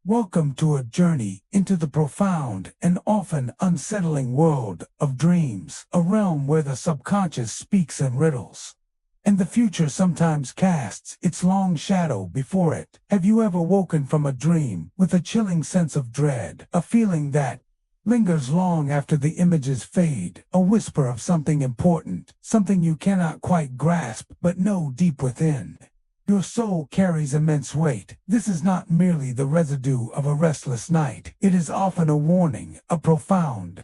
Welcome to a journey into the profound and often unsettling world of dreams, a realm where the subconscious speaks in riddles, and the future sometimes casts its long shadow before it. Have you ever woken from a dream with a chilling sense of dread, a feeling that lingers long after the images fade, a whisper of something important, something you cannot quite grasp but know deep within? Your soul carries immense weight. This is not merely the residue of a restless night. It is often a warning, a profound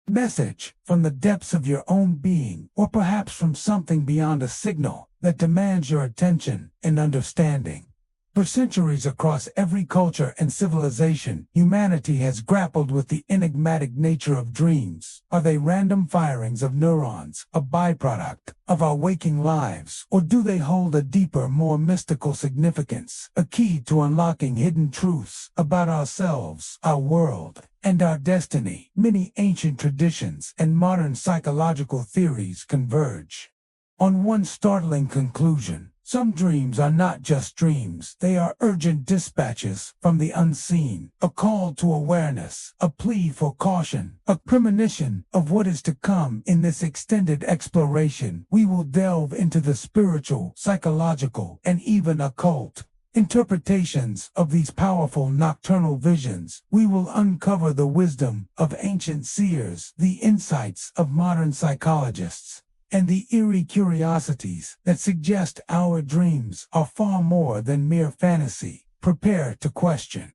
message from the depths of your own being, or perhaps from something beyond, a signal that demands your attention and understanding. For centuries, across every culture and civilization, humanity has grappled with the enigmatic nature of dreams. Are they random firings of neurons, a byproduct of our waking lives, or do they hold a deeper, more mystical significance, a key to unlocking hidden truths about ourselves, our world, and our destiny? Many ancient traditions and modern psychological theories converge on one startling conclusion: some dreams are not just dreams, they are urgent dispatches from the unseen, a call to awareness, a plea for caution, a premonition of what is to come. In this extended exploration, we will delve into the spiritual, psychological, and even occult interpretations of these powerful nocturnal visions. We will uncover the wisdom of ancient seers, the insights of modern psychologists, and the eerie curiosities that suggest our dreams are far more than mere fantasy. Prepare to question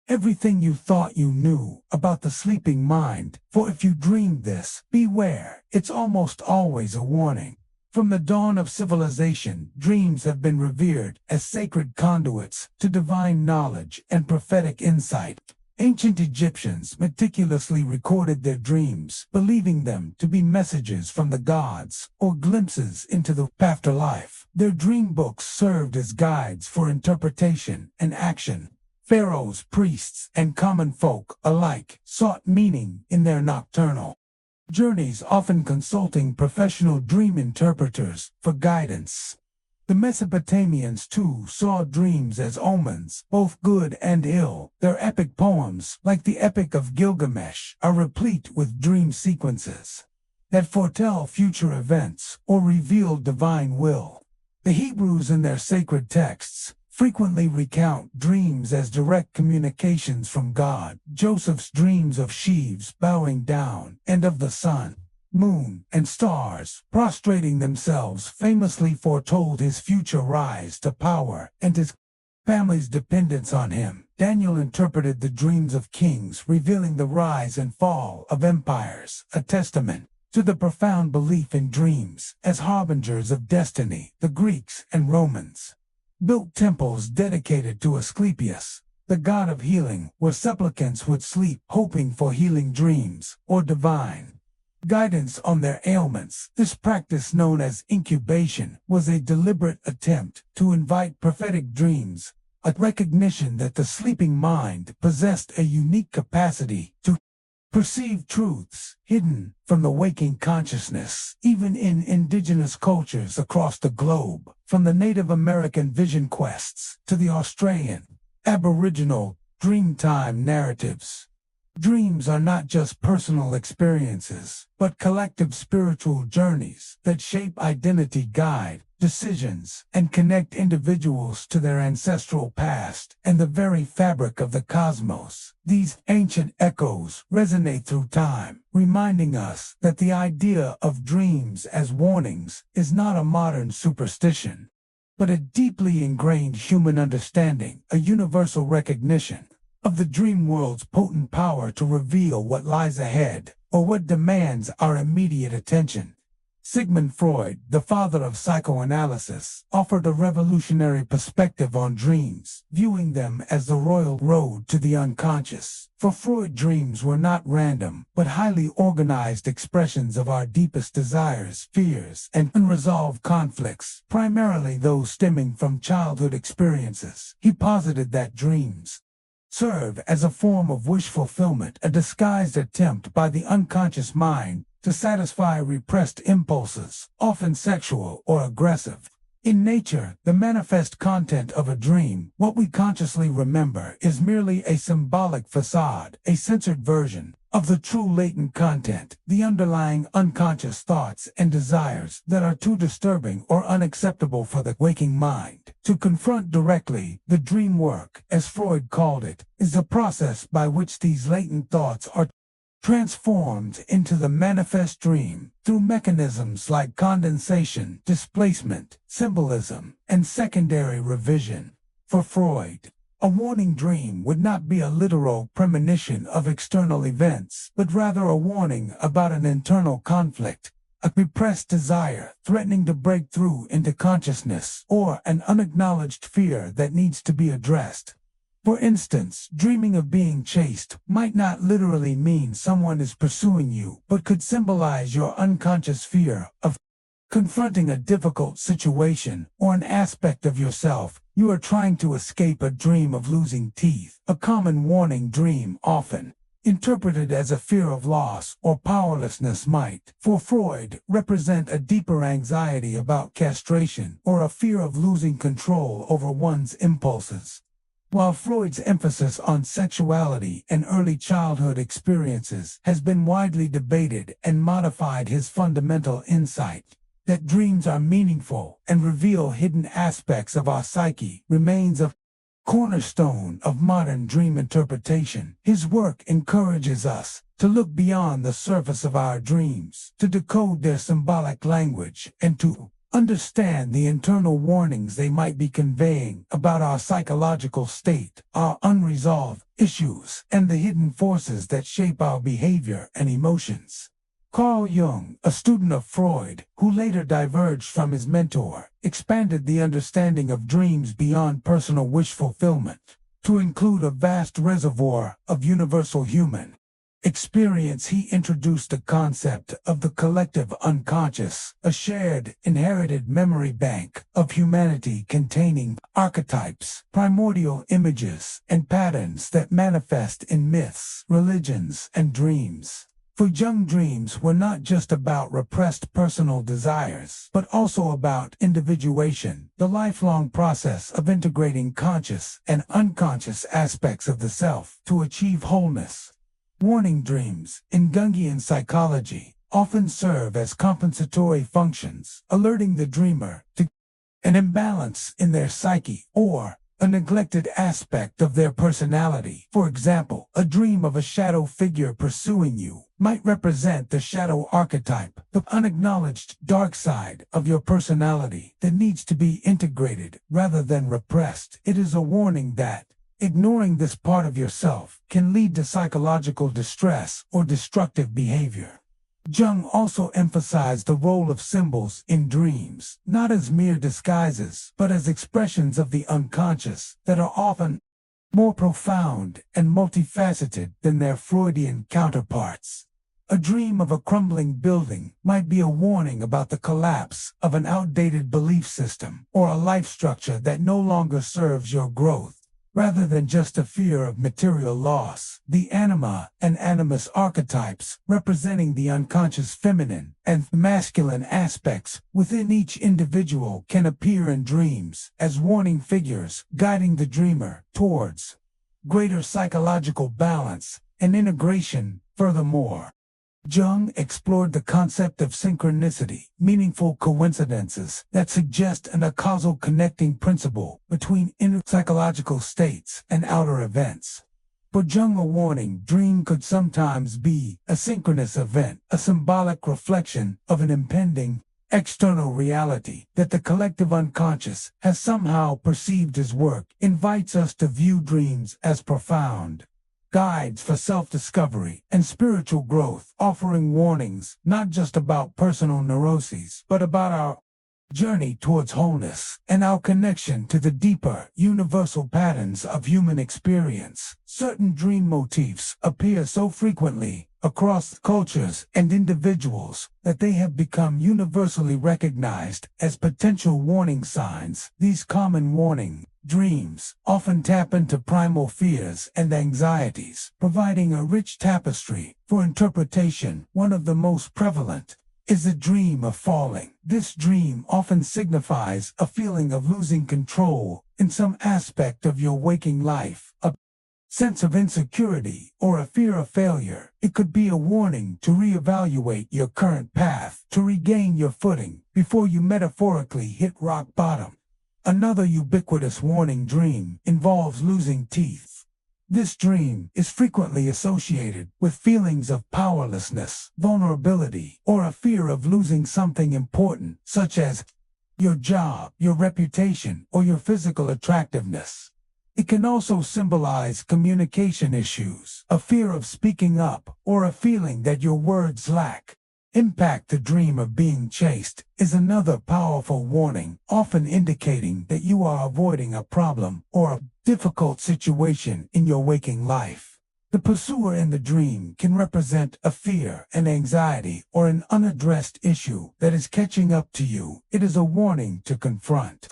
everything you thought you knew about the sleeping mind, for if you dreamed this, beware, it's almost always a warning. From the dawn of civilization, dreams have been revered as sacred conduits to divine knowledge and prophetic insight. Ancient Egyptians meticulously recorded their dreams, believing them to be messages from the gods or glimpses into the afterlife. Their dream books served as guides for interpretation and action. Pharaohs, priests, and common folk alike sought meaning in their nocturnal journeys, often consulting professional dream interpreters for guidance. The Mesopotamians, too, saw dreams as omens, both good and ill. Their epic poems, like the Epic of Gilgamesh, are replete with dream sequences that foretell future events or reveal divine will. The Hebrews, in their sacred texts, frequently recount dreams as direct communications from God. Joseph's dreams of sheaves bowing down and of the sun, moon, and stars prostrating themselves famously foretold his future rise to power and his family's dependence on him. Daniel interpreted the dreams of kings, revealing the rise and fall of empires, a testament to the profound belief in dreams as harbingers of destiny. The Greeks and Romans built temples dedicated to Asclepius, the god of healing, where supplicants would sleep hoping for healing dreams or divine guidance on their ailments. This practice, known as incubation, was a deliberate attempt to invite prophetic dreams, a recognition that the sleeping mind possessed a unique capacity to perceive truths hidden from the waking consciousness. Even in indigenous cultures across the globe, from the Native American vision quests to the Australian Aboriginal Dreamtime narratives, dreams are not just personal experiences, but collective spiritual journeys that shape identity, guide decisions, and connect individuals to their ancestral past and the very fabric of the cosmos. These ancient echoes resonate through time, reminding us that the idea of dreams as warnings is not a modern superstition, but a deeply ingrained human understanding, a universal recognition of the dream world's potent power to reveal what lies ahead or what demands our immediate attention. Sigmund Freud, the father of psychoanalysis, offered a revolutionary perspective on dreams, viewing them as the royal road to the unconscious. For Freud, dreams were not random, but highly organized expressions of our deepest desires, fears, and unresolved conflicts, primarily those stemming from childhood experiences. He posited that dreams serve as a form of wish fulfillment, a disguised attempt by the unconscious mind to satisfy repressed impulses, often sexual or aggressive. In nature, the manifest content of a dream, what we consciously remember, is merely a symbolic facade, a censored version of the true latent content, the underlying unconscious thoughts and desires that are too disturbing or unacceptable for the waking mind to confront directly. The dream work, as Freud called it, is the process by which these latent thoughts are transformed into the manifest dream through mechanisms like condensation, displacement, symbolism, and secondary revision. For Freud, a warning dream would not be a literal premonition of external events, but rather a warning about an internal conflict, a repressed desire threatening to break through into consciousness, or an unacknowledged fear that needs to be addressed. For instance, dreaming of being chased might not literally mean someone is pursuing you, but could symbolize your unconscious fear of confronting a difficult situation or an aspect of yourself. You are trying to escape a dream of losing teeth. A common warning dream, often interpreted as a fear of loss or powerlessness, might, for Freud, represent a deeper anxiety about castration or a fear of losing control over one's impulses. While Freud's emphasis on sexuality and early childhood experiences has been widely debated and modified, his fundamental insight that dreams are meaningful and reveal hidden aspects of our psyche remains a cornerstone of modern dream interpretation. His work encourages us to look beyond the surface of our dreams, to decode their symbolic language, and to understand the internal warnings they might be conveying about our psychological state, our unresolved issues, and the hidden forces that shape our behavior and emotions. Carl Jung, a student of Freud, who later diverged from his mentor, expanded the understanding of dreams beyond personal wish fulfillment to include a vast reservoir of universal human experience. He introduced the concept of the collective unconscious, a shared, inherited memory bank of humanity containing archetypes, primordial images, and patterns that manifest in myths, religions, and dreams. For Jung, dreams were not just about repressed personal desires, but also about individuation, the lifelong process of integrating conscious and unconscious aspects of the self to achieve wholeness. Warning dreams, in Jungian psychology, often serve as compensatory functions, alerting the dreamer to an imbalance in their psyche or a neglected aspect of their personality. For example, a dream of a shadow figure pursuing you might represent the shadow archetype, the unacknowledged dark side of your personality that needs to be integrated rather than repressed. It is a warning that ignoring this part of yourself can lead to psychological distress or destructive behavior. Jung also emphasized the role of symbols in dreams, not as mere disguises, but as expressions of the unconscious that are often more profound and multifaceted than their Freudian counterparts. A dream of a crumbling building might be a warning about the collapse of an outdated belief system or a life structure that no longer serves your growth. Rather than just a fear of material loss, the anima and animus archetypes, representing the unconscious feminine and masculine aspects within each individual, can appear in dreams as warning figures guiding the dreamer towards greater psychological balance and integration. Furthermore, Jung explored the concept of synchronicity, meaningful coincidences that suggest a causal connecting principle between inner psychological states and outer events. For Jung, a warning dream could sometimes be a synchronous event, a symbolic reflection of an impending external reality that the collective unconscious has somehow perceived. His work invites us to view dreams as profound guides for self-discovery and spiritual growth, offering warnings not just about personal neuroses, but about our journey towards wholeness and our connection to the deeper, universal patterns of human experience. Certain dream motifs appear so frequently across cultures and individuals that they have become universally recognized as potential warning signs. These common warning dreams often tap into primal fears and anxieties, providing a rich tapestry for interpretation. One of the most prevalent is a dream of falling. This dream often signifies a feeling of losing control in some aspect of your waking life, a sense of insecurity, or a fear of failure. It could be a warning to reevaluate your current path, to regain your footing before you metaphorically hit rock bottom. Another ubiquitous warning dream involves losing teeth. This dream is frequently associated with feelings of powerlessness, vulnerability, or a fear of losing something important, such as your job, your reputation, or your physical attractiveness. It can also symbolize communication issues, a fear of speaking up, or a feeling that your words lack impact. The dream of being chased is another powerful warning, often indicating that you are avoiding a problem or a difficult situation in your waking life. The pursuer in the dream can represent a fear, an anxiety, or an unaddressed issue that is catching up to you. It is a warning to confront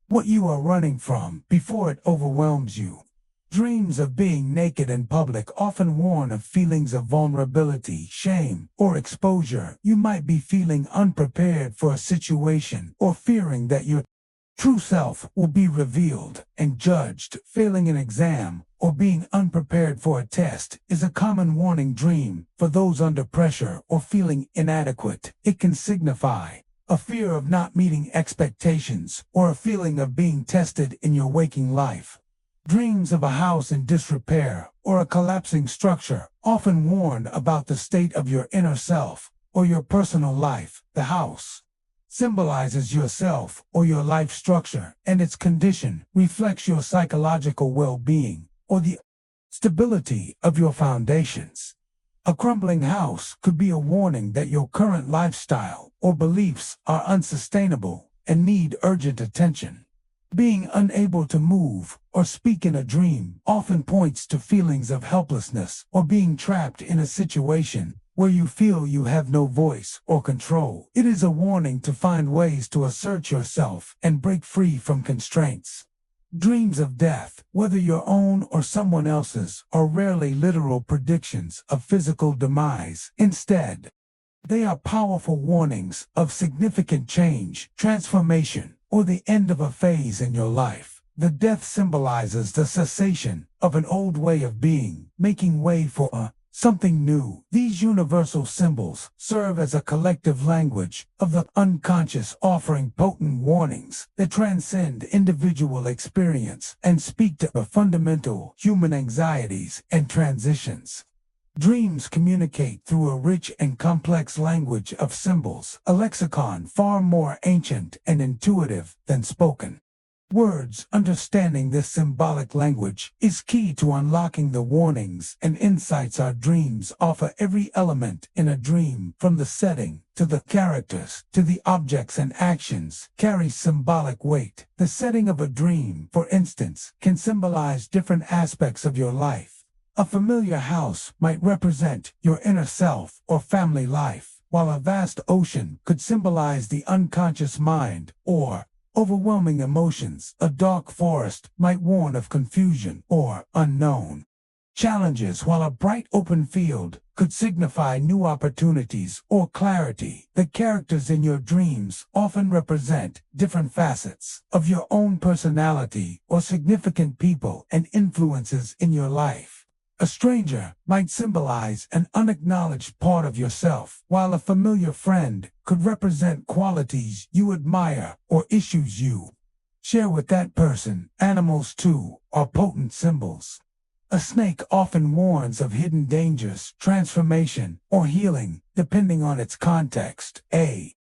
what you are running from before it overwhelms you. Dreams of being naked in public often warn of feelings of vulnerability, shame, or exposure. You might be feeling unprepared for a situation or fearing that your true self will be revealed and judged. Failing an exam or being unprepared for a test is a common warning dream for those under pressure or feeling inadequate. It can signify a fear of not meeting expectations or a feeling of being tested in your waking life. Dreams of a house in disrepair or a collapsing structure often warn about the state of your inner self or your personal life. The house symbolizes yourself or your life structure, and its condition reflects your psychological well-being or the stability of your foundations. A crumbling house could be a warning that your current lifestyle or beliefs are unsustainable and need urgent attention. Being unable to move or speak in a dream often points to feelings of helplessness or being trapped in a situation where you feel you have no voice or control. It is a warning to find ways to assert yourself and break free from constraints. Dreams of death, whether your own or someone else's, are rarely literal predictions of physical demise. Instead, they are powerful warnings of significant change, transformation, or the end of a phase in your life. The death symbolizes the cessation of an old way of being, making way for something new. These universal symbols serve as a collective language of the unconscious, offering potent warnings that transcend individual experience and speak to the fundamental human anxieties and transitions. Dreams communicate through a rich and complex language of symbols, a lexicon far more ancient and intuitive than spoken words. Understanding this symbolic language is key to unlocking the warnings and insights our dreams offer. Every element in a dream, from the setting to the characters to the objects and actions, carries symbolic weight. The setting of a dream, for instance, can symbolize different aspects of your life. A familiar house might represent your inner self or family life, while a vast ocean could symbolize the unconscious mind or overwhelming emotions. A dark forest might warn of confusion or unknown challenges, while a bright open field could signify new opportunities or clarity. The characters in your dreams often represent different facets of your own personality or significant people and influences in your life. A stranger might symbolize an unacknowledged part of yourself, while a familiar friend could represent qualities you admire or issues you share with that person. Animals, too, are potent symbols. A snake often warns of hidden dangers, transformation, or healing, depending on its context. A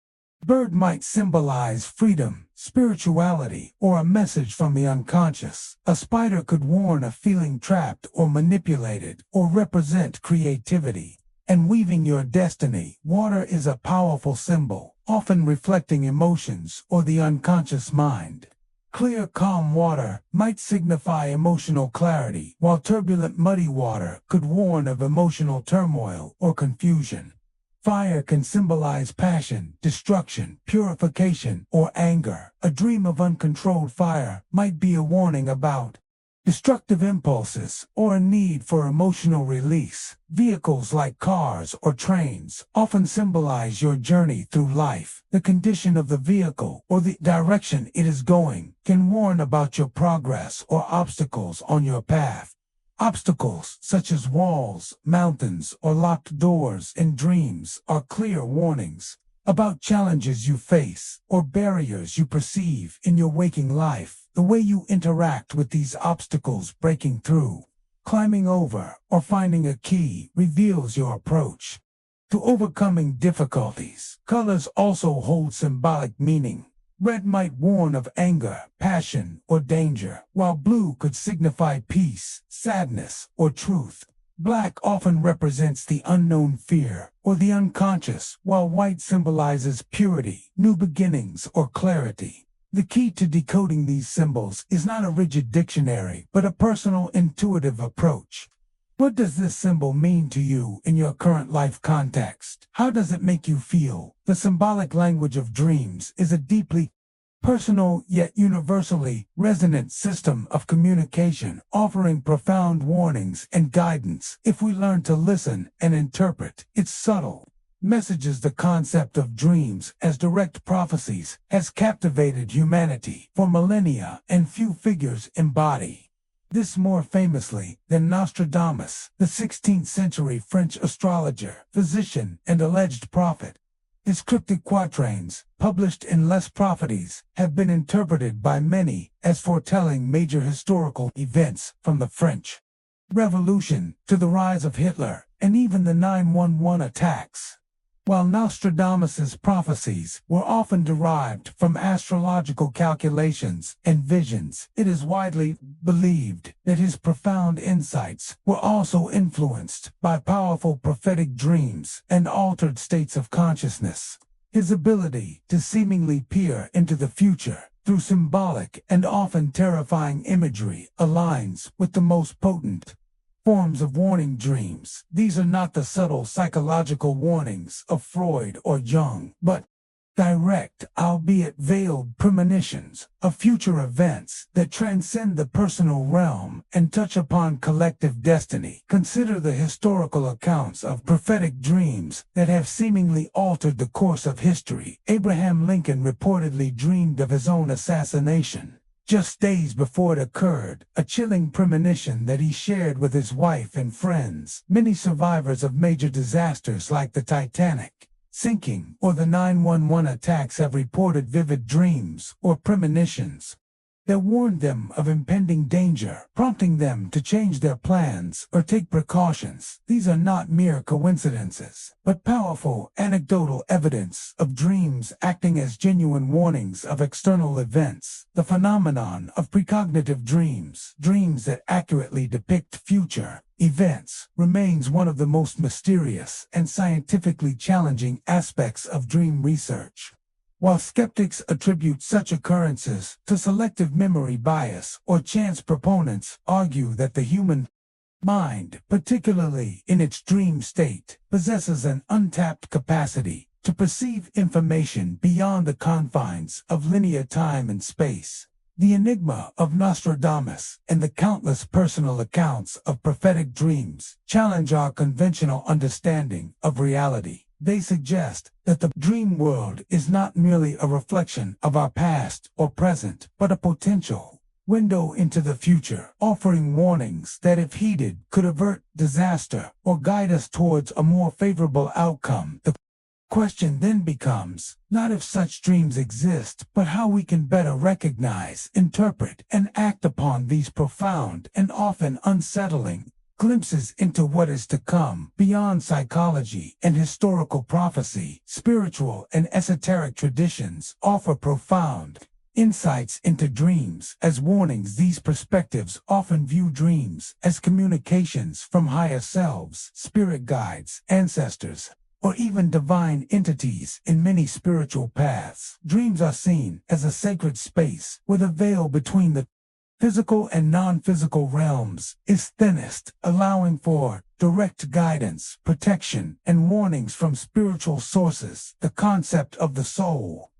bird might symbolize freedom, spirituality, or a message from the unconscious. A spider could warn of feeling trapped or manipulated, or represent creativity and weaving your destiny. Water is a powerful symbol, often reflecting emotions or the unconscious mind. Clear, calm water might signify emotional clarity, while turbulent, muddy water could warn of emotional turmoil or confusion. Fire can symbolize passion, destruction, purification, or anger. A dream of uncontrolled fire might be a warning about destructive impulses, or a need for emotional release. Vehicles like cars or trains often symbolize your journey through life. The condition of the vehicle or the direction it is going can warn about your progress or obstacles on your path. Obstacles such as walls, mountains, or locked doors in dreams are clear warnings about challenges you face or barriers you perceive in your waking life. The way you interact with these obstacles, breaking through, climbing over, or finding a key, reveals your approach to overcoming difficulties. Colors also hold symbolic meaning. Red might warn of anger, passion, or danger, while blue could signify peace, sadness, or truth. Black often represents the unknown, fear, or the unconscious, while white symbolizes purity, new beginnings, or clarity. The key to decoding these symbols is not a rigid dictionary, but a personal, intuitive approach. What does this symbol mean to you in your current life context? How does it make you feel? The symbolic language of dreams is a deeply personal yet universally resonant system of communication, offering profound warnings and guidance if we learn to listen and interpret its subtle messages. The concept of dreams as direct prophecies has captivated humanity for millennia, and few figures embody this more famously than Nostradamus, the 16th century French astrologer, physician, and alleged prophet. His cryptic quatrains, published in Les Prophéties, have been interpreted by many as foretelling major historical events, from the French Revolution to the rise of Hitler and even the 9/11 attacks. While Nostradamus's prophecies were often derived from astrological calculations and visions, it is widely believed that his profound insights were also influenced by powerful prophetic dreams and altered states of consciousness. His ability to seemingly peer into the future through symbolic and often terrifying imagery aligns with the most potent forms of warning dreams. These are not the subtle psychological warnings of Freud or Jung, but direct, albeit veiled, premonitions of future events that transcend the personal realm and touch upon collective destiny. Consider the historical accounts of prophetic dreams that have seemingly altered the course of history. Abraham Lincoln reportedly dreamed of his own assassination just days before it occurred, a chilling premonition that he shared with his wife and friends. Many survivors of major disasters like the Titanic sinking or the 9/11 attacks have reported vivid dreams or premonitions that warned them of impending danger, prompting them to change their plans or take precautions. These are not mere coincidences, but powerful anecdotal evidence of dreams acting as genuine warnings of external events. The phenomenon of precognitive dreams, dreams that accurately depict future events, remains one of the most mysterious and scientifically challenging aspects of dream research. While skeptics attribute such occurrences to selective memory bias or chance, proponents argue that the human mind, particularly in its dream state, possesses an untapped capacity to perceive information beyond the confines of linear time and space. The enigma of Nostradamus and the countless personal accounts of prophetic dreams challenge our conventional understanding of reality. They suggest that the dream world is not merely a reflection of our past or present, but a potential window into the future, offering warnings that, if heeded, could avert disaster or guide us towards a more favorable outcome. The question then becomes not if such dreams exist, but how we can better recognize, interpret, and act upon these profound and often unsettling glimpses into what is to come. Beyond psychology and historical prophecy, spiritual and esoteric traditions offer profound insights into dreams as warnings. These perspectives often view dreams as communications from higher selves, spirit guides, ancestors, or even divine entities. In many spiritual paths, dreams are seen as a sacred space where the veil between the physical and non-physical realms is thinnest, allowing for direct guidance, protection, and warnings from spiritual sources. The concept of the soul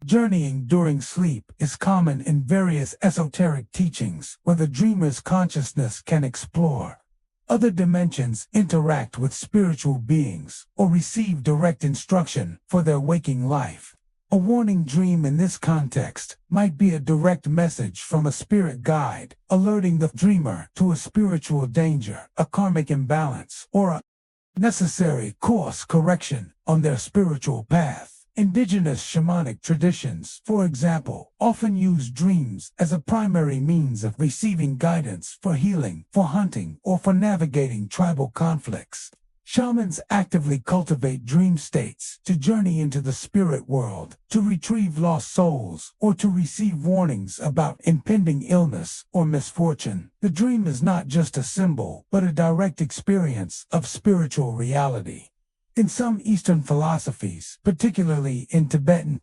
Journeying during sleep is common in various esoteric teachings where the dreamer's consciousness can explore other dimensions, interact with spiritual beings, or receive direct instruction for their waking life. A warning dream in this context might be a direct message from a spirit guide, alerting the dreamer to a spiritual danger, a karmic imbalance, or a necessary course correction on their spiritual path. Indigenous shamanic traditions, for example, often use dreams as a primary means of receiving guidance for healing, for hunting, or for navigating tribal conflicts. Shamans actively cultivate dream states to journey into the spirit world, to retrieve lost souls, or to receive warnings about impending illness or misfortune. The dream is not just a symbol, but a direct experience of spiritual reality. In some Eastern philosophies, particularly in Tibetan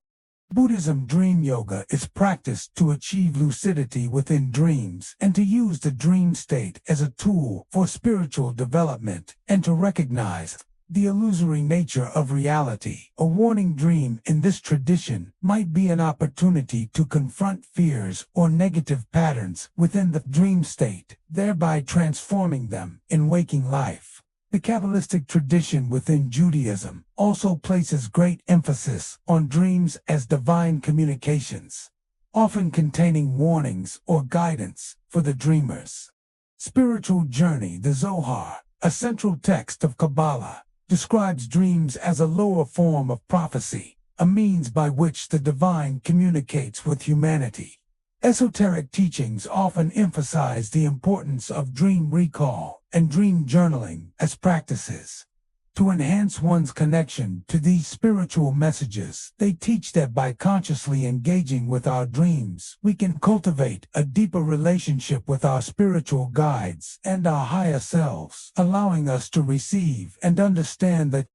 Buddhism, dream yoga is practiced to achieve lucidity within dreams and to use the dream state as a tool for spiritual development and to recognize the illusory nature of reality. A warning dream in this tradition might be an opportunity to confront fears or negative patterns within the dream state, thereby transforming them in waking life. The Kabbalistic tradition within Judaism also places great emphasis on dreams as divine communications, often containing warnings or guidance for the dreamers. Spiritual journey. The Zohar, a central text of Kabbalah, describes dreams as a lower form of prophecy, a means by which the divine communicates with humanity. Esoteric teachings often emphasize the importance of dream recall and dream journaling as practices. To enhance one's connection to these spiritual messages, they teach that by consciously engaging with our dreams, we can cultivate a deeper relationship with our spiritual guides and our higher selves, allowing us to receive and understand the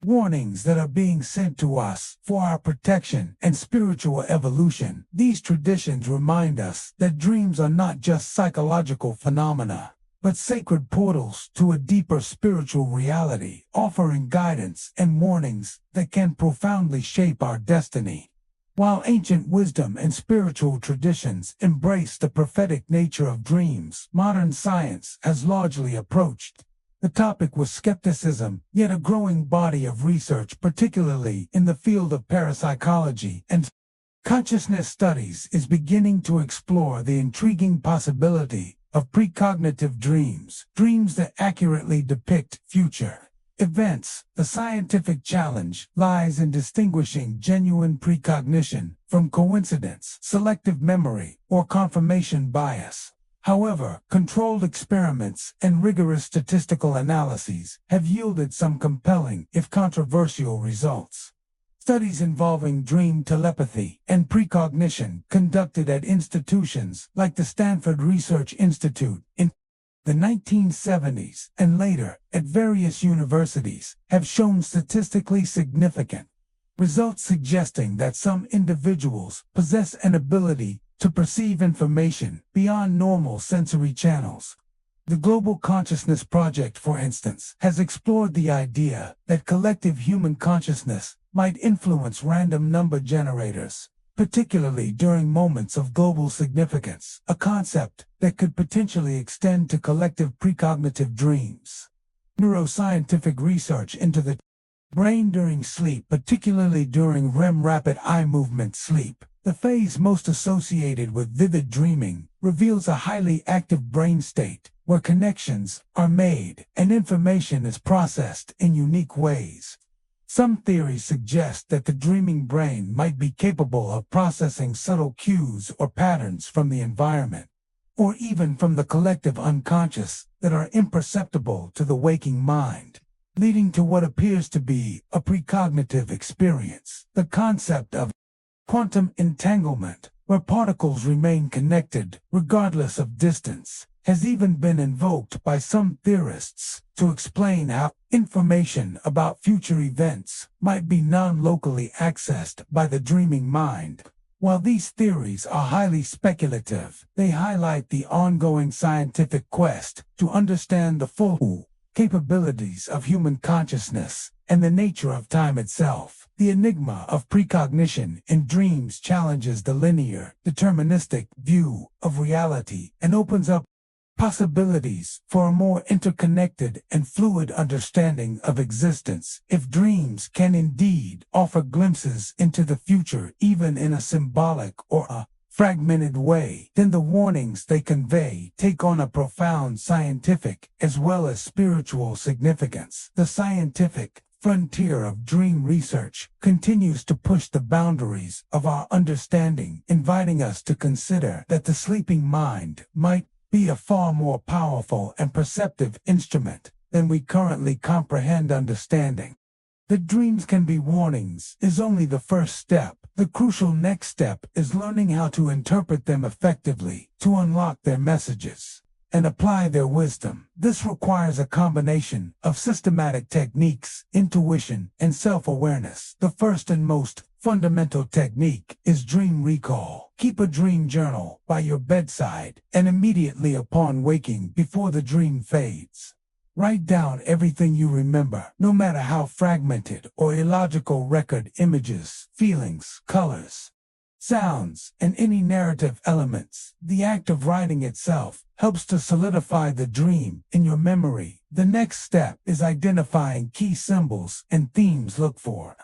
warnings that are being sent to us for our protection and spiritual evolution. These traditions remind us that dreams are not just psychological phenomena, but sacred portals to a deeper spiritual reality, offering guidance and warnings that can profoundly shape our destiny. While ancient wisdom and spiritual traditions embrace the prophetic nature of dreams, modern science has largely approached the topic with skepticism, yet a growing body of research, particularly in the field of parapsychology and consciousness studies, is beginning to explore the intriguing possibility of precognitive dreams, dreams that accurately depict future events. The scientific challenge lies in distinguishing genuine precognition from coincidence, selective memory, or confirmation bias. However, controlled experiments and rigorous statistical analyses have yielded some compelling, if controversial, results. Studies involving dream telepathy and precognition conducted at institutions like the Stanford Research Institute in the 1970s and later at various universities have shown statistically significant results suggesting that some individuals possess an ability to perceive information beyond normal sensory channels. The Global Consciousness Project, for instance, has explored the idea that collective human consciousness might influence random number generators, particularly during moments of global significance, a concept that could potentially extend to collective precognitive dreams. Neuroscientific research into the brain during sleep, particularly during REM rapid eye movement sleep, the phase most associated with vivid dreaming, reveals a highly active brain state where connections are made and information is processed in unique ways. Some theories suggest that the dreaming brain might be capable of processing subtle cues or patterns from the environment, or even from the collective unconscious that are imperceptible to the waking mind, leading to what appears to be a precognitive experience. The concept of quantum entanglement, where particles remain connected regardless of distance, has even been invoked by some theorists to explain how information about future events might be non-locally accessed by the dreaming mind. While these theories are highly speculative, they highlight the ongoing scientific quest to understand the full capabilities of human consciousness and the nature of time itself. The enigma of precognition in dreams challenges the linear, deterministic view of reality and opens up possibilities for a more interconnected and fluid understanding of existence. If dreams can indeed offer glimpses into the future, even in a symbolic or a fragmented way, then the warnings they convey take on a profound scientific as well as spiritual significance. The scientific frontier of dream research continues to push the boundaries of our understanding, inviting us to consider that the sleeping mind might be a far more powerful and perceptive instrument than we currently comprehend. Understanding that dreams can be warnings is only the first step. The crucial next step is learning how to interpret them effectively, to unlock their messages and apply their wisdom. This requires a combination of systematic techniques, intuition, and self-awareness. The first and most fundamental technique is dream recall. Keep a dream journal by your bedside, and immediately upon waking, before the dream fades, write down everything you remember, no matter how fragmented or illogical. Record images, feelings, colors, sounds, and any narrative elements. The act of writing itself helps to solidify the dream in your memory. The next step is identifying key symbols and themes. Look for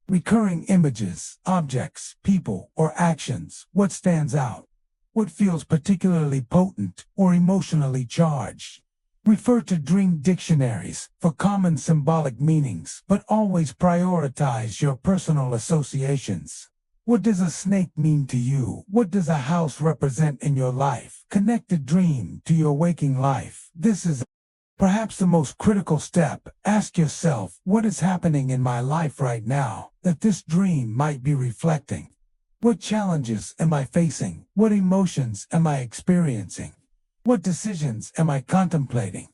recurring images, objects, people, or actions. What stands out? What feels particularly potent or emotionally charged? Refer to dream dictionaries for common symbolic meanings, but always prioritize your personal associations. What does a snake mean to you? What does a house represent in your life? Connect the dream to your waking life. This is perhaps the most critical step. Ask yourself, what is happening in my life right now that this dream might be reflecting? What challenges am I facing? What emotions am I experiencing? What decisions am I contemplating?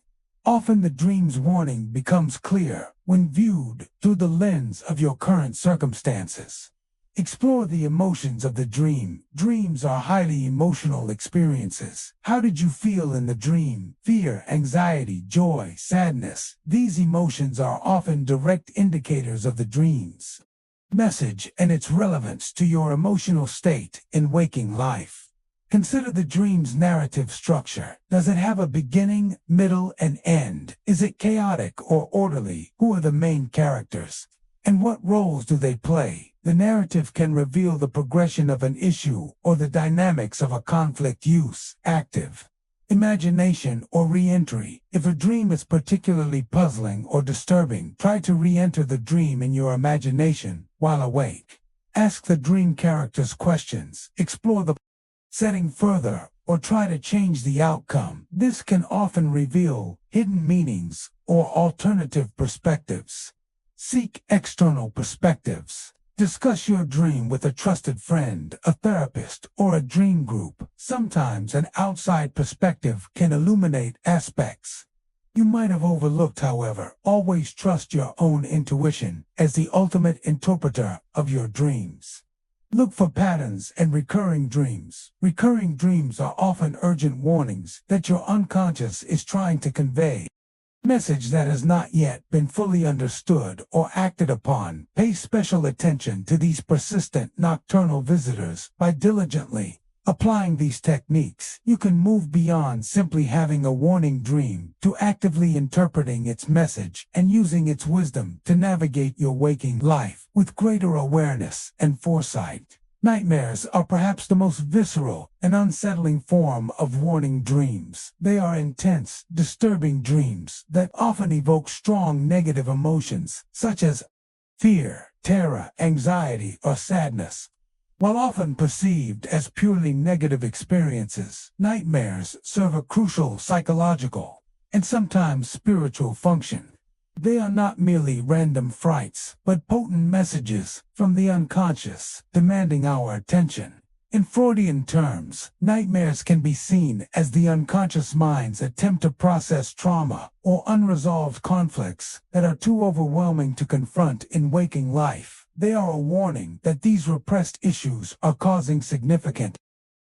Often the dream's warning becomes clear when viewed through the lens of your current circumstances. Explore the emotions of the dream. Dreams are highly emotional experiences. How did you feel in the dream? Fear, anxiety, joy, sadness. These emotions are often direct indicators of the dream's message and its relevance to your emotional state in waking life. Consider the dream's narrative structure. Does it have a beginning, middle, and end? Is it chaotic or orderly? Who are the main characters? And what roles do they play? The narrative can reveal the progression of an issue or the dynamics of a conflict. Use active imagination or re-entry. If a dream is particularly puzzling or disturbing, try to re-enter the dream in your imagination while awake. Ask the dream characters questions. Explore the setting further, or try to change the outcome. This can often reveal hidden meanings or alternative perspectives. Seek external perspectives. Discuss your dream with a trusted friend, a therapist, or a dream group. Sometimes an outside perspective can illuminate aspects you might have overlooked. However, always trust your own intuition as the ultimate interpreter of your dreams. Look for patterns and recurring dreams. Recurring dreams are often urgent warnings that your unconscious is trying to convey a message that has not yet been fully understood or acted upon. Pay special attention to these persistent nocturnal visitors. By diligently applying these techniques, you can move beyond simply having a warning dream to actively interpreting its message and using its wisdom to navigate your waking life with greater awareness and foresight. Nightmares are perhaps the most visceral and unsettling form of warning dreams. They are intense, disturbing dreams that often evoke strong negative emotions such as fear, terror, anxiety, or sadness. While often perceived as purely negative experiences, nightmares serve a crucial psychological and sometimes spiritual function. They are not merely random frights, but potent messages from the unconscious, demanding our attention. In Freudian terms, nightmares can be seen as the unconscious mind's attempt to process trauma or unresolved conflicts that are too overwhelming to confront in waking life. They are a warning that these repressed issues are causing significant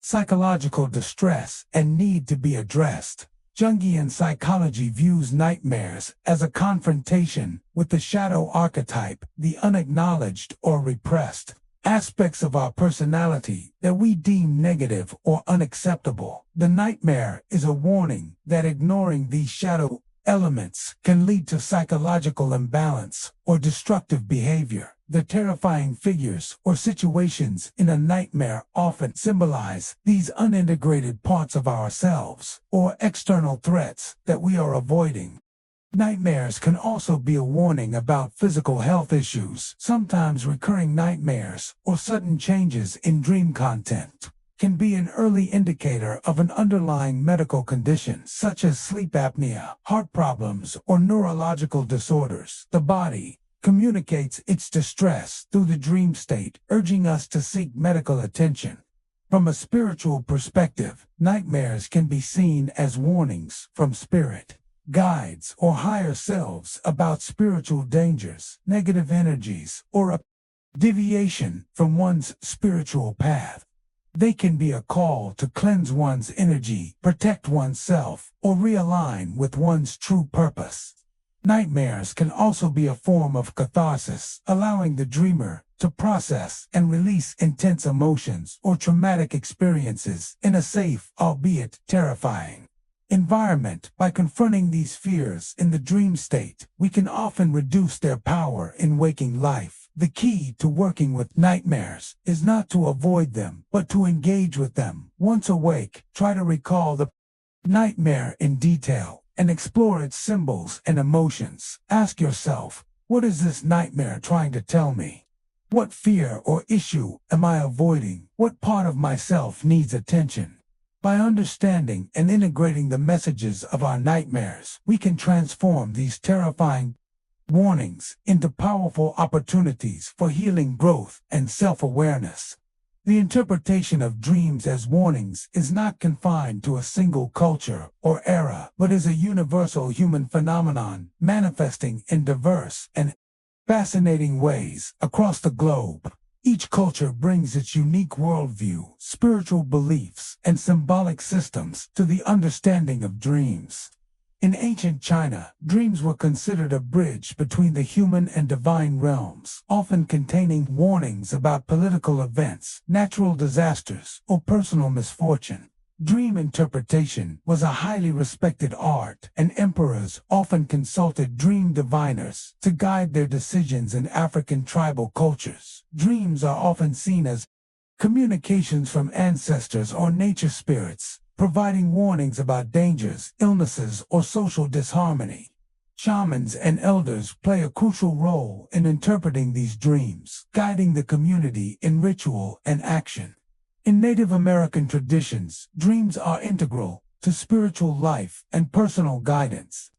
psychological distress and need to be addressed. Jungian psychology views nightmares as a confrontation with the shadow archetype, the unacknowledged or repressed aspects of our personality that we deem negative or unacceptable. The nightmare is a warning that ignoring these shadow elements can lead to psychological imbalance or destructive behavior. The terrifying figures or situations in a nightmare often symbolize these unintegrated parts of ourselves or external threats that we are avoiding. Nightmares can also be a warning about physical health issues. Sometimes recurring nightmares or sudden changes in dream content can be an early indicator of an underlying medical condition such as sleep apnea, heart problems, or neurological disorders. The body communicates its distress through the dream state, urging us to seek medical attention. From a spiritual perspective, nightmares can be seen as warnings from spirit guides or higher selves about spiritual dangers, negative energies, or a deviation from one's spiritual path. They can be a call to cleanse one's energy, protect oneself, or realign with one's true purpose. Nightmares can also be a form of catharsis, allowing the dreamer to process and release intense emotions or traumatic experiences in a safe, albeit terrifying, environment. By confronting these fears in the dream state, we can often reduce their power in waking life. The key to working with nightmares is not to avoid them, but to engage with them. Once awake, try to recall the nightmare in detail and explore its symbols and emotions. Ask yourself, what is this nightmare trying to tell me? What fear or issue am I avoiding? What part of myself needs attention? By understanding and integrating the messages of our nightmares, we can transform these terrifying warnings into powerful opportunities for healing, growth, and self-awareness. The interpretation of dreams as warnings is not confined to a single culture or era, but is a universal human phenomenon manifesting in diverse and fascinating ways across the globe. Each culture brings its unique worldview, spiritual beliefs, and symbolic systems to the understanding of dreams. In ancient China, dreams were considered a bridge between the human and divine realms, often containing warnings about political events, natural disasters, or personal misfortune. Dream interpretation was a highly respected art, and emperors often consulted dream diviners to guide their decisions in African tribal cultures. Dreams are often seen as communications from ancestors or nature spirits, providing warnings about dangers, illnesses, or social disharmony. Shamans and elders play a crucial role in interpreting these dreams, guiding the community in ritual and action. In Native American traditions, dreams are integral to spiritual life and personal guidance.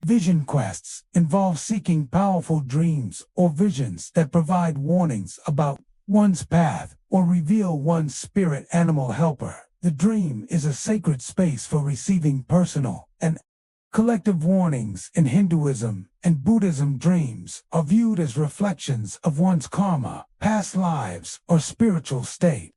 Vision quests involve seeking powerful dreams or visions that provide warnings about one's path or reveal one's spirit animal helper. The dream is a sacred space for receiving personal and collective warnings. In Hinduism and Buddhism, dreams are viewed as reflections of one's karma, past lives, or spiritual state.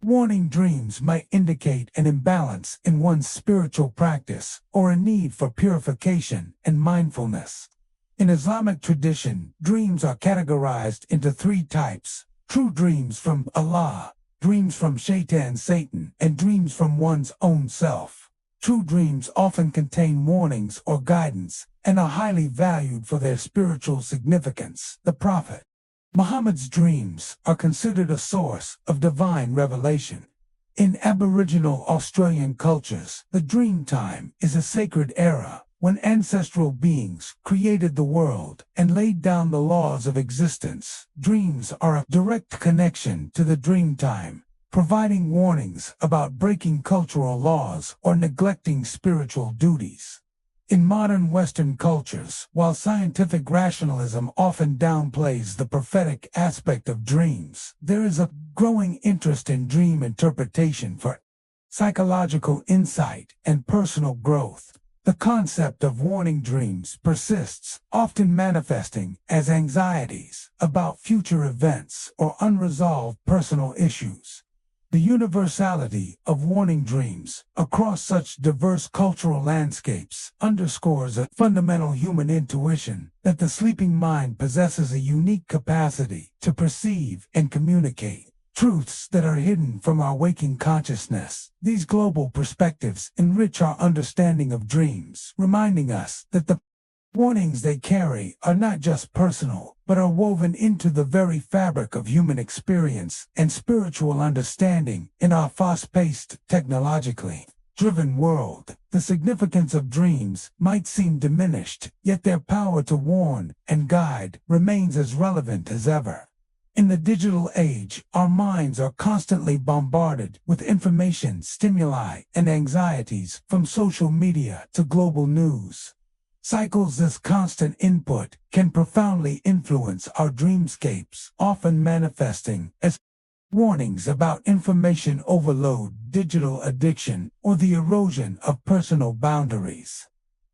Warning dreams might indicate an imbalance in one's spiritual practice or a need for purification and mindfulness. In Islamic tradition, dreams are categorized into three types: true dreams from Allah, dreams from Shaitan Satan, and dreams from one's own self. True dreams often contain warnings or guidance and are highly valued for their spiritual significance. The Prophet Muhammad's dreams are considered a source of divine revelation. In Aboriginal Australian cultures, the dream time is a sacred era when ancestral beings created the world and laid down the laws of existence. Dreams are a direct connection to the dream time, providing warnings about breaking cultural laws or neglecting spiritual duties. In modern Western cultures, while scientific rationalism often downplays the prophetic aspect of dreams, there is a growing interest in dream interpretation for psychological insight and personal growth. The concept of warning dreams persists, often manifesting as anxieties about future events or unresolved personal issues. The universality of warning dreams across such diverse cultural landscapes underscores a fundamental human intuition that the sleeping mind possesses a unique capacity to perceive and communicate truths that are hidden from our waking consciousness. These global perspectives enrich our understanding of dreams, reminding us that the warnings they carry are not just personal, but are woven into the very fabric of human experience and spiritual understanding in our fast-paced, technologically driven world. The significance of dreams might seem diminished, yet their power to warn and guide remains as relevant as ever. In the digital age, our minds are constantly bombarded with information, stimuli, and anxieties from social media to global news. Cycles this constant input can profoundly influence our dreamscapes, often manifesting as warnings about information overload, digital addiction, or the erosion of personal boundaries.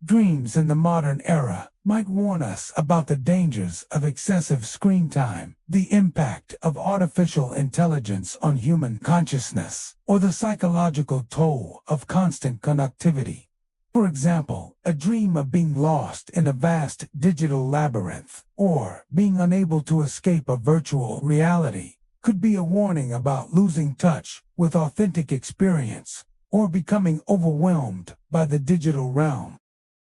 Dreams in the modern era might warn us about the dangers of excessive screen time, the impact of artificial intelligence on human consciousness, or the psychological toll of constant connectivity. For example, a dream of being lost in a vast digital labyrinth, or being unable to escape a virtual reality, could be a warning about losing touch with authentic experience, or becoming overwhelmed by the digital realm.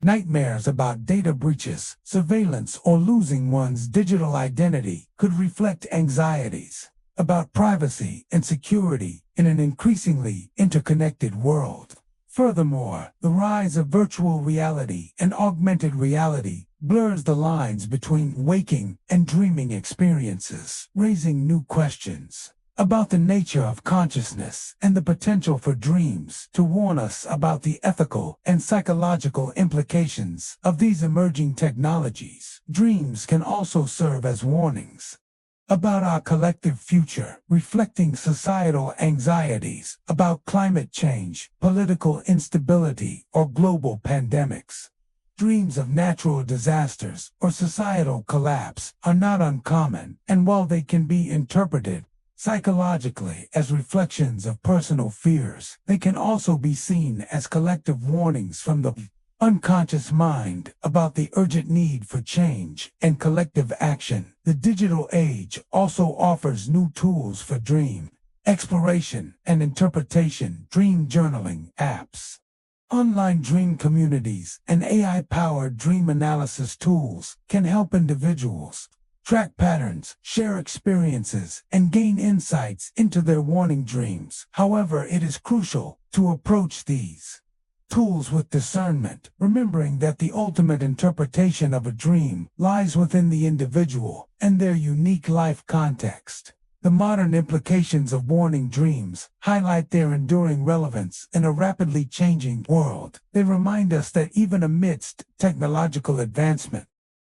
Nightmares about data breaches, surveillance, or losing one's digital identity could reflect anxieties about privacy and security in an increasingly interconnected world. Furthermore, the rise of virtual reality and augmented reality blurs the lines between waking and dreaming experiences, raising new questions about the nature of consciousness and the potential for dreams to warn us about the ethical and psychological implications of these emerging technologies. Dreams can also serve as warnings about our collective future, reflecting societal anxieties about climate change, political instability, or global pandemics. Dreams of natural disasters or societal collapse are not uncommon, and while they can be interpreted psychologically as reflections of personal fears, they can also be seen as collective warnings from the unconscious mind about the urgent need for change and collective action. The digital age also offers new tools for dream exploration and interpretation. Dream journaling apps, online dream communities, and AI-powered dream analysis tools can help individuals track patterns, share experiences, and gain insights into their warning dreams. However, it is crucial to approach these tools with discernment, remembering that the ultimate interpretation of a dream lies within the individual and their unique life context. The modern implications of warning dreams highlight their enduring relevance in a rapidly changing world. They remind us that even amidst technological advancement,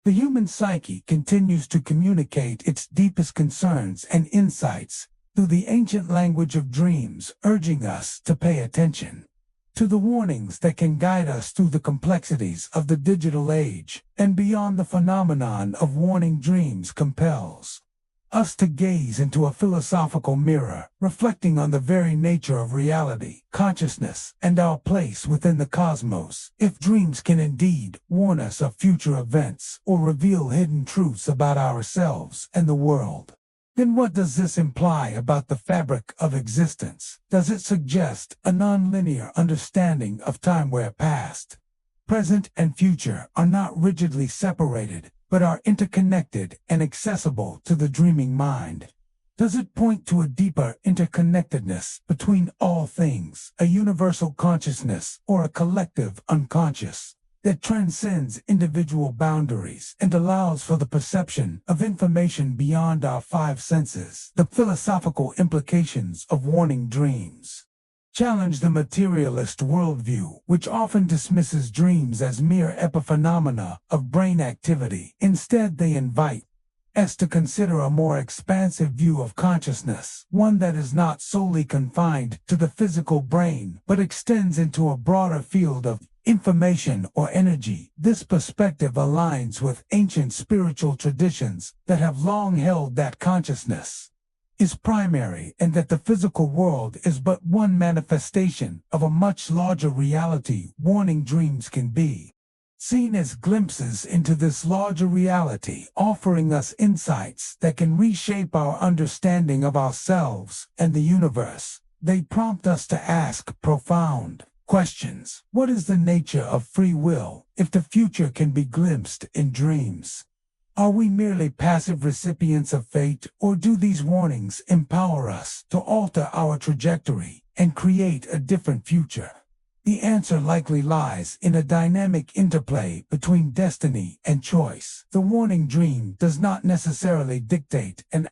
the human psyche continues to communicate its deepest concerns and insights through the ancient language of dreams, urging us to pay attention to the warnings that can guide us through the complexities of the digital age and beyond. The phenomenon of warning dreams compels us to gaze into a philosophical mirror, reflecting on the very nature of reality, consciousness, and our place within the cosmos. If dreams can indeed warn us of future events or reveal hidden truths about ourselves and the world, then what does this imply about the fabric of existence? Does it suggest a nonlinear understanding of time where past, present, and future are not rigidly separated, but are interconnected and accessible to the dreaming mind? Does it point to a deeper interconnectedness between all things, a universal consciousness or a collective unconscious that transcends individual boundaries and allows for the perception of information beyond our five senses? The philosophical implications of warning dreams challenge the materialist worldview, which often dismisses dreams as mere epiphenomena of brain activity. Instead, they invite us to consider a more expansive view of consciousness, one that is not solely confined to the physical brain, but extends into a broader field of information or energy. This perspective aligns with ancient spiritual traditions that have long held that consciousness is primary and that the physical world is but one manifestation of a much larger reality. Warning dreams can be seen as glimpses into this larger reality, offering us insights that can reshape our understanding of ourselves and the universe. They prompt us to ask profound questions. What is the nature of free will if the future can be glimpsed in dreams? Are we merely passive recipients of fate, or do these warnings empower us to alter our trajectory and create a different future? The answer likely lies in a dynamic interplay between destiny and choice. The warning dream does not necessarily dictate an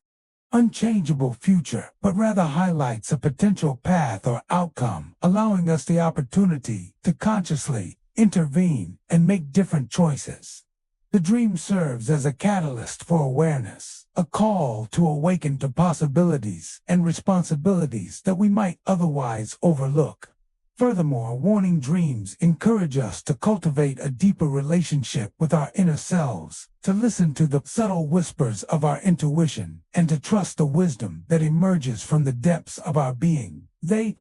unchangeable future, but rather highlights a potential path or outcome, allowing us the opportunity to consciously intervene and make different choices. The dream serves as a catalyst for awareness, a call to awaken to possibilities and responsibilities that we might otherwise overlook. Furthermore, warning dreams encourage us to cultivate a deeper relationship with our inner selves, to listen to the subtle whispers of our intuition, and to trust the wisdom that emerges from the depths of our being. They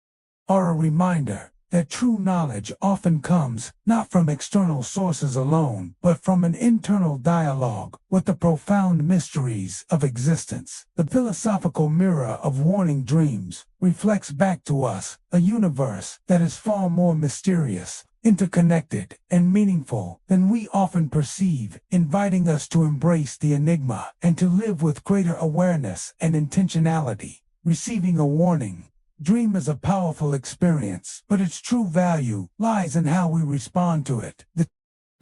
are a reminder that true knowledge often comes not from external sources alone, but from an internal dialogue with the profound mysteries of existence. The philosophical mirror of warning dreams reflects back to us a universe that is far more mysterious, interconnected, and meaningful than we often perceive, inviting us to embrace the enigma and to live with greater awareness and intentionality. Receiving a warning dream is a powerful experience, but its true value lies in how we respond to it. The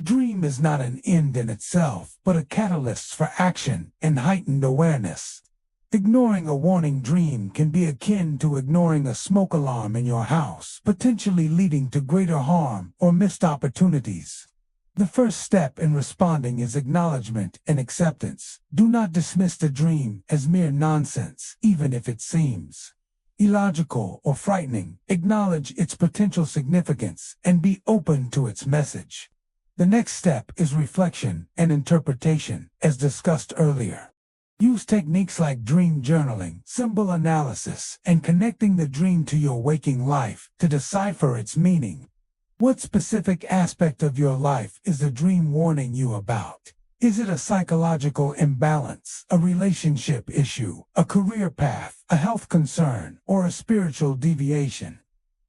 dream is not an end in itself, but a catalyst for action and heightened awareness. Ignoring a warning dream can be akin to ignoring a smoke alarm in your house, potentially leading to greater harm or missed opportunities. The first step in responding is acknowledgement and acceptance. Do not dismiss the dream as mere nonsense, even if it seems illogical or frightening. Acknowledge its potential significance and be open to its message. The next step is reflection and interpretation, as discussed earlier. Use techniques like dream journaling, symbol analysis, and connecting the dream to your waking life to decipher its meaning. What specific aspect of your life is the dream warning you about? Is it a psychological imbalance, a relationship issue, a career path, a health concern, or a spiritual deviation?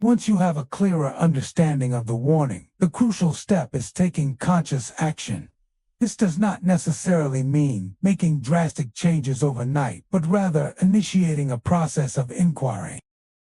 Once you have a clearer understanding of the warning, the crucial step is taking conscious action. This does not necessarily mean making drastic changes overnight, but rather initiating a process of inquiry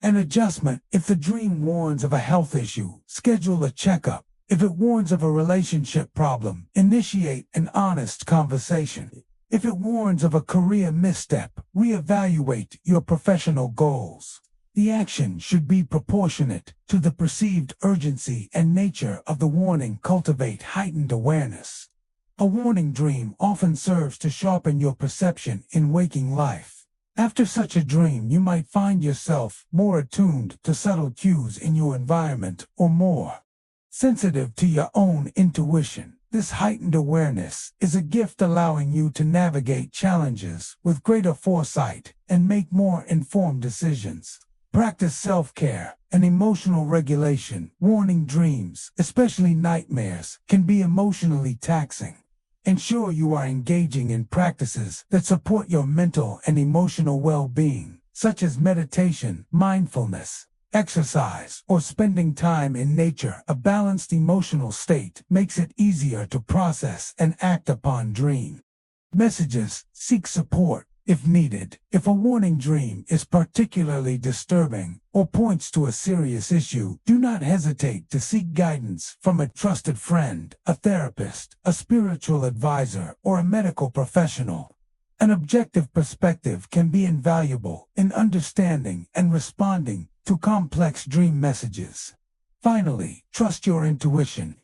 and adjustment. If the dream warns of a health issue, schedule a checkup. If it warns of a relationship problem, initiate an honest conversation. If it warns of a career misstep, reevaluate your professional goals. The action should be proportionate to the perceived urgency and nature of the warning. Cultivate heightened awareness. A warning dream often serves to sharpen your perception in waking life. After such a dream, you might find yourself more attuned to subtle cues in your environment or more sensitive to your own intuition. This heightened awareness is a gift, allowing you to navigate challenges with greater foresight and make more informed decisions. Practice self-care and emotional regulation. Warning dreams, especially nightmares, can be emotionally taxing. Ensure you are engaging in practices that support your mental and emotional well-being, such as meditation, mindfulness, exercise, or spending time in nature. A balanced emotional state makes it easier to process and act upon dream messages. Seek support if needed. If a warning dream is particularly disturbing or points to a serious issue, do not hesitate to seek guidance from a trusted friend, a therapist, a spiritual advisor, or a medical professional. An objective perspective can be invaluable in understanding and responding to complex dream messages. Finally, trust your intuition.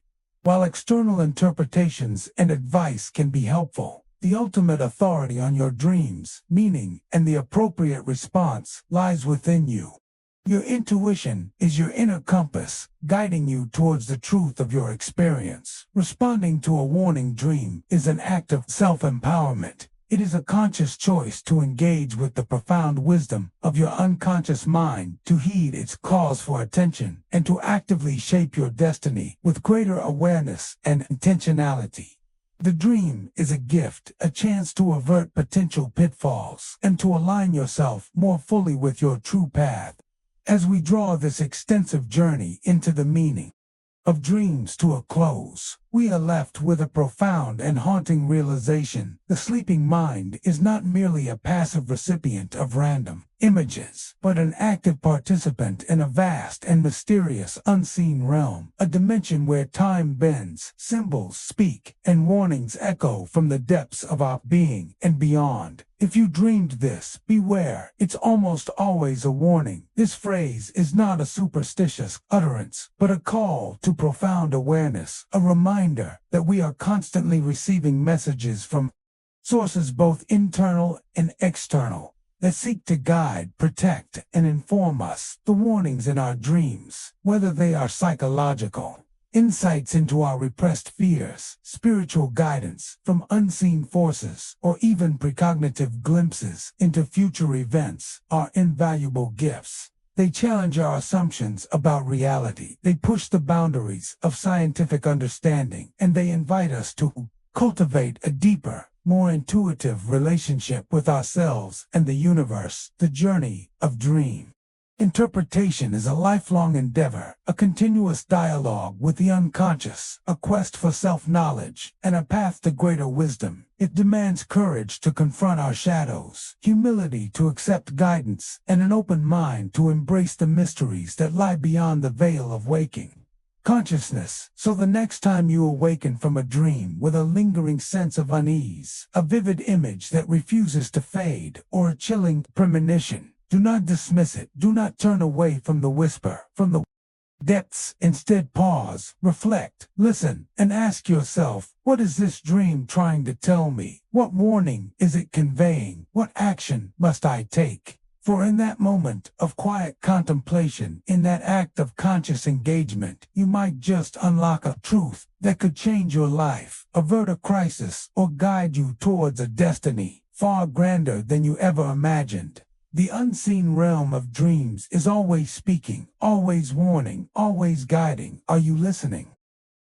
While external interpretations and advice can be helpful, the ultimate authority on your dreams, meaning, and the appropriate response lies within you. Your intuition is your inner compass, guiding you towards the truth of your experience. Responding to a warning dream is an act of self-empowerment. It is a conscious choice to engage with the profound wisdom of your unconscious mind, to heed its calls for attention, and to actively shape your destiny with greater awareness and intentionality. The dream is a gift, a chance to avert potential pitfalls and to align yourself more fully with your true path. As we draw this extensive journey into the meaning of dreams to a close, we are left with a profound and haunting realization. The sleeping mind is not merely a passive recipient of random images, but an active participant in a vast and mysterious unseen realm, a dimension where time bends, symbols speak, and warnings echo from the depths of our being and beyond. If you dreamed this, beware. It's almost always a warning. This phrase is not a superstitious utterance, but a call to profound awareness, a reminder that we are constantly receiving messages from sources both internal and external that seek to guide, protect, and inform us. The warnings in our dreams, whether they are psychological insights into our repressed fears, spiritual guidance from unseen forces, or even precognitive glimpses into future events, are invaluable gifts. They challenge our assumptions about reality. They push the boundaries of scientific understanding, and they invite us to cultivate a deeper, more intuitive relationship with ourselves and the universe. The journey of dream interpretation is a lifelong endeavor, a continuous dialogue with the unconscious, a quest for self-knowledge, and a path to greater wisdom. It demands courage to confront our shadows, humility to accept guidance, and an open mind to embrace the mysteries that lie beyond the veil of waking consciousness. So the next time you awaken from a dream with a lingering sense of unease, a vivid image that refuses to fade, or a chilling premonition, do not dismiss it. Do not turn away from the whisper, from the depths. Instead, pause, reflect, listen, and ask yourself, what is this dream trying to tell me? What warning is it conveying? What action must I take? For in that moment of quiet contemplation, in that act of conscious engagement, you might just unlock a truth that could change your life, avert a crisis, or guide you towards a destiny far grander than you ever imagined. The unseen realm of dreams is always speaking, always warning, always guiding. Are you listening?